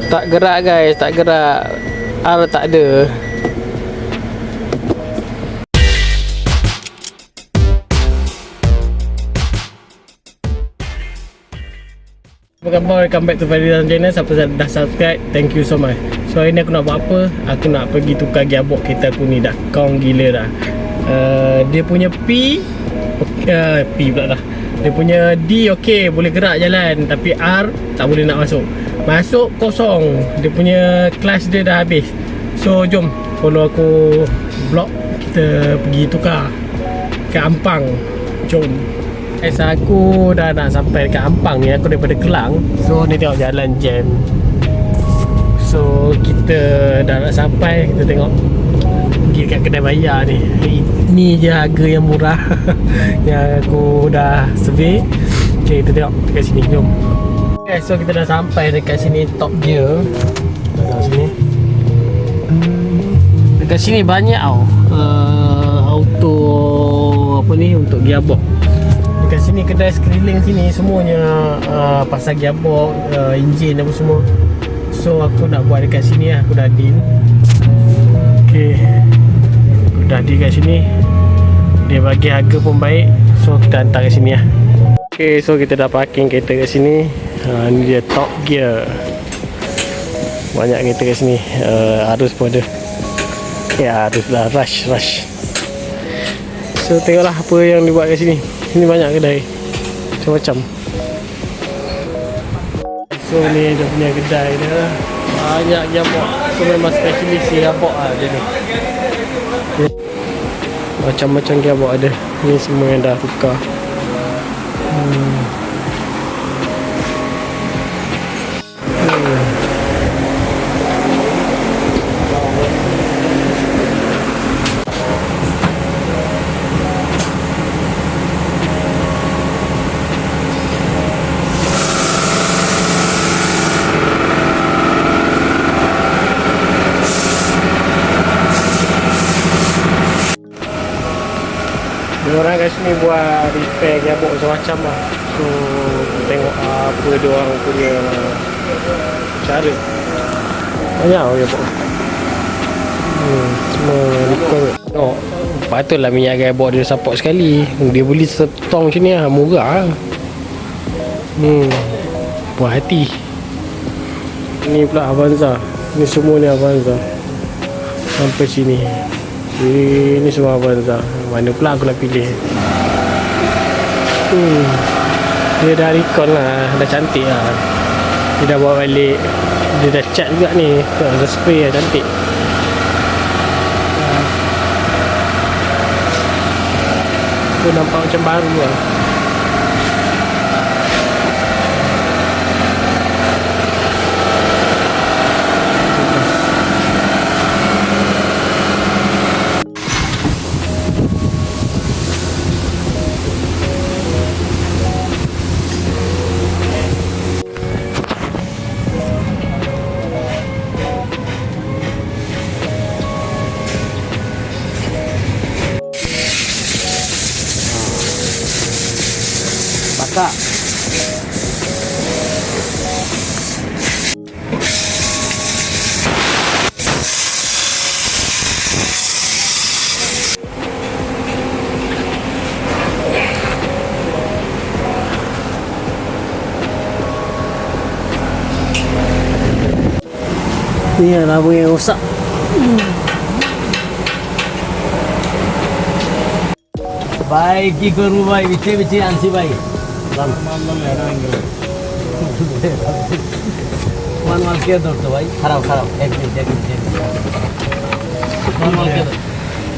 Tak gerak guys, tak gerak. Ar tak ada. Apa khabar? Welcome back to Fadil's channel. Siapa dah subscribe, thank you so much. So hari ni aku nak buat apa? Aku nak pergi tukar gearbox kereta aku ni. Dah kaum gila dah. Dia punya P pula dah. Dia punya D okey, boleh gerak jalan. Tapi R tak boleh nak masuk. Masuk kosong. Dia punya clutch dia dah habis. So jom, follow aku vlog. Kita pergi tukar ke Ampang. Jom. Aku dah nak sampai dekat Ampang ni. Aku daripada Kelang. So ni tengok jalan jam. So kita dah nak sampai. Kita tengok pergi dekat kedai bayar ni. Ni je harga yang murah yang aku dah survey. Okay, kita tengok dekat sini. Jom. Okay, so kita dah sampai dekat sini. Top Gear. Dekat sini. Dekat sini banyak tau auto apa ni, untuk gearbox. Dekat sini kedai sekeliling sini semuanya pasal gearbox, enjin apa semua. So aku nak buat dekat sini lah. Aku dah deal. Okay, aku dah deal kat sini. Dia bagi harga pun baik. So kita hantar kat sini lah. Okay, so kita dah parking kereta kat sini. Ni dia Top Gear. Banyak kereta kat sini. Arus pun ada. Ya, arus lah, rush. So tengoklah apa yang dibuat kat sini. Sini banyak kedai macam-macam. So ni dia punya kedai dia. Banyak gearbox. So memang specialist gearbox lah dia ni. Macam-macam gearbox ada. Ni semua yang dah tukar. Diorang kat sini buat repair gearbox macam-macam lah. So kita tengok apa diorang punya cara. Banyak lah gearbox. Semua repair. Tengok, patutlah minyak gearbox dia support sekali. Dia beli setong macam ni lah, murah lah. Puas hati. Ni pula Avanza. Ni semua ni Avanza. Sampai sini. Ini semua Avanza. Mana pula aku nak pilih. Dia dah recon lah. Dah cantik lah. Dia dah bawa balik. Dia dah cat juga ni. Dah spray lah, cantik. Dia nampak macam baru lah. Bakar. Ni adalah apa yang rosak. भाई की करूँ भाई पीछे पीछे आंसी भाई मान मान के दौड़ तो भाई खराब एक मिनट मान मान के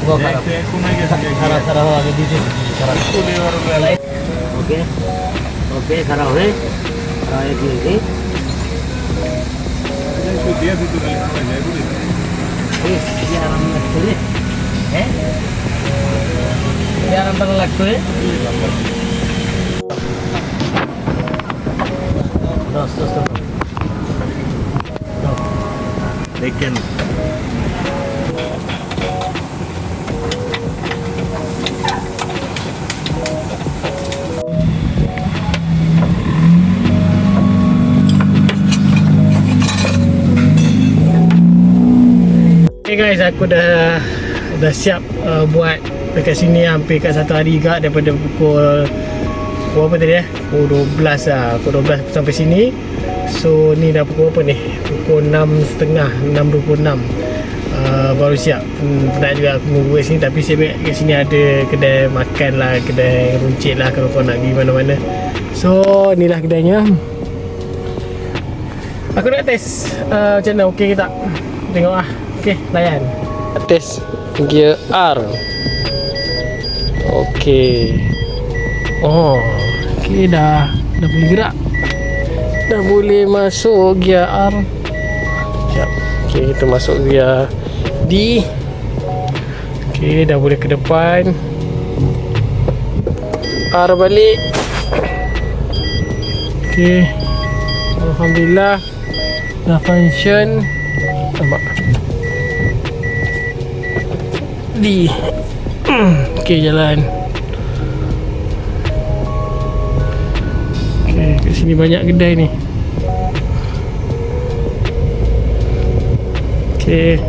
वो खराब हो आगे दीजिए खराब ओके खराब है एक मिनट यार अंदर लगते हैं दस लेकिन guys, aku dah siap buat dekat sini hampir kat 1 hari juga, daripada pukul apa tadi pukul 12 lah, pukul 12 sampai sini. So ni dah pukul apa ni, pukul 6.30, 6.26. Baru siap. Penat juga aku menunggu kat sini, tapi saya baik kat sini ada kedai makan lah, kedai runcit lah kalau kau nak pergi mana-mana. So inilah kedainya. Aku nak test macam mana, okey ke tak? Tengok lah. Okey, layan. Test gear R. Okey. Oh, okey, dah boleh gerak. Dah boleh masuk gear R. Siap. Okey, kita masuk gear D. Okey, dah boleh ke depan. R balik. Okey. Alhamdulillah dah function. Nampak D. Okey, jalan. Okey, kat sini banyak kedai ni. Okey.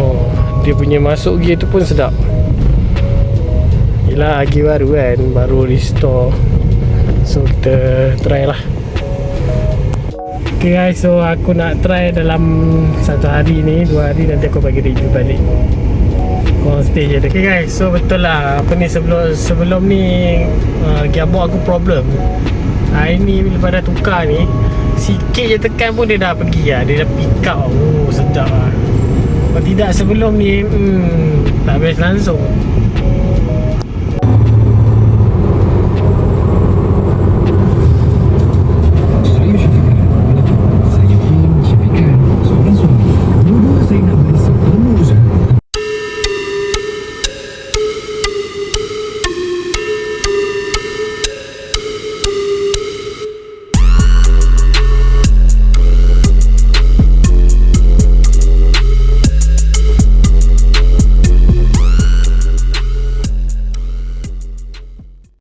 Oh, dia punya masuk gear tu pun sedap. Yelah, gear baru kan, baru restore. So kita try lah. Okay guys, so aku nak try dalam 1 hari ni, 2 hari nanti aku bagi review balik. Korang stay je. Okay guys, so betul lah apa ni, sebelum ni gearbox aku problem. Hari ni lepas dah tukar ni, sikit je tekan pun dia dah pergi lah, dia dah pick up. Oh sedap lah. Kalau tidak sebelum ni tak best langsung.